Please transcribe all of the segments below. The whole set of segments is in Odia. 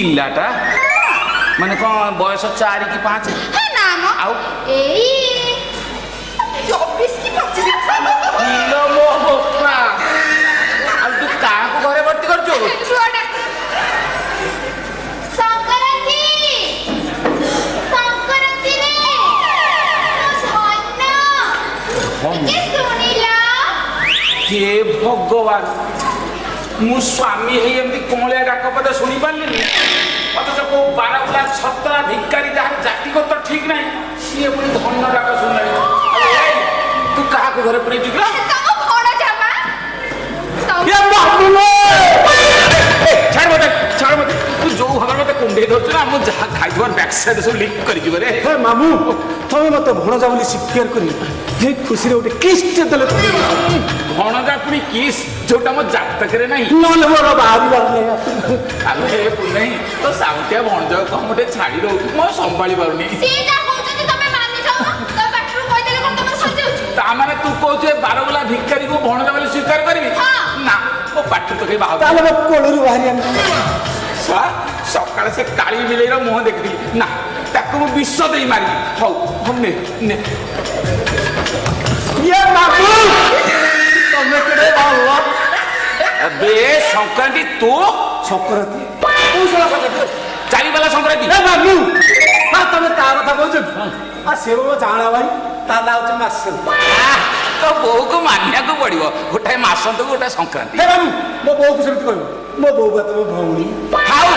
ପିଲାଟା ମାନେ କ'ଣ ବୟସ 4 କି 5? ଆଉ ଏଇ 24 କି 25 କିଲୋ ମୋ ବୋପା। ଆଉ ତୁ କାହାକୁ ଘରେ ଭର୍ତ୍ତି କରୁଛୁ? ସଂକ୍ରାନ୍ତି ସଂକ୍ରାନ୍ତିରେ ଧନ ଶୁଣିଲ ହେ ଭଗବାନ, ମୁଁ ସ୍ୱାମୀ ହେଇ ଏମିତି କଅଁଳିଆ ଡାକ ପଦେ ଶୁଣି ପାରିଲିନି। ଅଥଚ କୋଉ ବାରବୁଲା ଛତରା ଭିକାରୀ ଯାହାର ଜାତିଗତ ଠିକ ନାହିଁ ସିଏ ପୁଣି ଧନ ଡାକ ଶୁଣିଲାଣି। ତୁ କାହାକୁ ଘରେ ପୁରେଇଛୁ କି? ତମ ଭଣ ଜାମା ଛାଡ଼ ମତେ, ଛାଡ଼ ମତେ। ତୁ ଯୋଉ ଭାବରେ ମତେ କୁଣ୍ଡେଇ ଧରୁଛୁ ନା, ମୁଁ ଯାହା ଖାଇଥିବାର ବ୍ୟାକ୍ ସାଇଡ୍ ସବୁ ଲିକ୍ କରିଯିବ ରେ। ହେ ମାମୁ, ତମେ ମତେ ଭଣଜା ବୋଲି ସ୍ୱୀକାର କରି ହେ ଖୁସିରେ ଗୋଟେ କିସ୍ଟେ ଦେଲେ ଭଣଜା ପୁଣି କିସ୍ ଯୋଉଟା ମୋ ଜାତକରେ ନାହିଁ। ନହେଲେ ମୋର ବାହାରିବାର ନାହିଁ। ଆଲୋ ହେ ପୁନେଇ, ତ ସାଉଁଟିଆ ଭଣଜା କଣ ଗୋଟେ ଛାଡ଼ି ଦଉଛୁ, ମୁଁ ଆଉ ସମ୍ଭାଳି ପାରୁନି। ସିଏ ଯାହା କହୁଛନ୍ତି ତମେ ମାନି ଯାଅ। ତମ ପାଟିରୁ କହିଦେଲେ କଣ ତମର ସରିଯାଉଛି? ତାମାନେ ତୁ କହୁଛୁ ଏ ବାରବୁଲା ଭିକାରୀକୁ ଭଣଜା ବୋଲି ସ୍ୱୀକାର କରିବି? ନା, ମୋ ପାଟିରୁ ତ କେହି ବାହାରୁ। ତାହେଲେ ମୋ କୋଳରୁ ବାହାରି ଆଣି ସକାଳେ ସେ କାଳି ବିଲେଇର ମୁହଁ ଦେଖିଥିଲି ନା, ତାକୁ ମୁଁ ବିଷ ଦେଇ ମାରିବି। ହଉ ହଉ ନେ ନେ। ତମେ କେଡ଼େ ଭଲ ବେ ସଂକ୍ରାନ୍ତି, ତୁ ସଂକ୍ରାନ୍ତି କୋଉ ସଳା ସଂକ୍ରାନ୍ତି? ଚାଲିବାଲା ସଂକ୍ରାନ୍ତି। ହେ ମାମୁ, ତମେ ତା କଥା କହୁଛ? ସେ ମୋ ଜାଣା ଭାଇ, ତା ନାଁ ହଉଛି ମାସୁ। ତ ବୋଉକୁ ମାନିବାକୁ ପଡିବ, ଗୋଟାଏ ମାସନ୍ତକୁ ଗୋଟାଏ ସଂକ୍ରାନ୍ତି। ହେ ମାମୁ, ମୋ ବୋଉକୁ ସେମିତି କହିବ। ମୋ ବୋଉ ବା ତମ ଭଉଣୀ। ଆଉ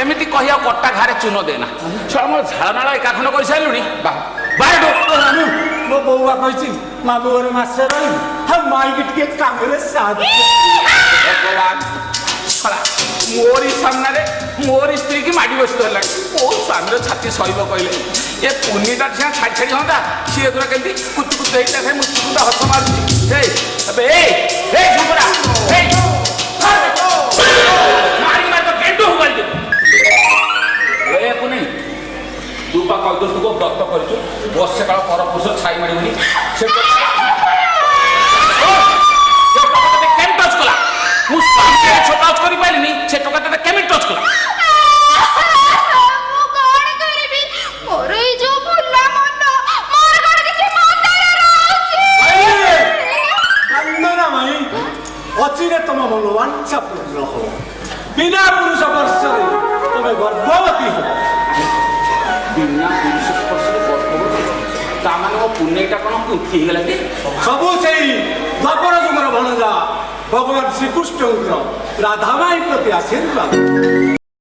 ଏମିତି କହିବା କଟା ଘାରେ ଚୂନ ଦେନା। ଛୁଆ ମୋର ଝାଳ ନାଳ ଏକାଖଣ୍ଡ କରିସାରିଲୁଣି। ମାମୁ, ମୋ ବୋଉ ବା କହିଛି ମାମୁ ଘରେ ମାସେ ରହିବି, ଆଉ ମାଇକି ଟିକେ କାମରେ ସାହାଯ୍ୟ। ଭଗବାନ, ମୋରି ସାମ୍ନାରେ ମୋରି ସ୍ତ୍ରୀ କି ମାଡ଼ି ବସି ଧରିଲାଣି। କୋଉ ସ୍ୱାମୀର ଛାତି ସହିବ କହିଲେ? ଏ ପୁନିଟା ସିନା ଛାଡ଼ି ଛାଡ଼ି ହୁଅନ୍ତା, ସିଏ ଏଗୁଡ଼ା କେମିତି କୁତୁ କୁତୁ ହେଇଟା ଖାଇ ମୁତୁକୁଟା ହସ ମାରୁଛି। ଏବେ ଝୁମରା ମାରି ମାରି ତ ଗେଣ୍ଡୁ ହୁବାଳି ଦେବୁ। ଏ ପୁନି, ତୁ ବା କହିଦେଉ ତୁ ବ୍ରତ କରିଛୁ, ବର୍ଷେ କାଳ ପରପୁରୁଷ ଛାଇ ମାରିବୁନି। ସେ କେମିତି ଟଚ୍ କଲା? ମୁଁ ସ୍ୱାମୀ ଟଚ୍ କରିପାରିଲିନି, ସେ ଟଙ୍କା ତତେ କେମିତି ଟଚ୍ କଲା? ମୁଁ କଣ କରିବି? ମୋର ଏଇ ଯୋଉ ଭୁଲା ମନ, ମୋର କଣ କିଛି ମନରେ ରହୁଛି? ଅଚିରେ ତମ ମନୋବାଞ୍ଛା ପୂର୍ଣ୍ଣ ହବ। ବିନା ପୁରୁଷ ସ୍ପର୍ଶରେ ତମେ ଗର୍ଭବତୀ ହବ। ବିନା ପୁରୁଷ ସ୍ପର୍ଶରେ ଗର୍ଭବତୀ? ତାମାନେ ମୋ ପୁନେଇଟା କ'ଣ କୁନ୍ଥି ହେଇଗଲା କି? ସବୁ ସେଇ ଦ୍ୱାପର ଯୁଗର ଭଣଜା ଭଗବାନ ଶ୍ରୀକୃଷ୍ଣଙ୍କର ରାଧାମାଇ ପ୍ରତି ଆଶୀର୍ବାଦ।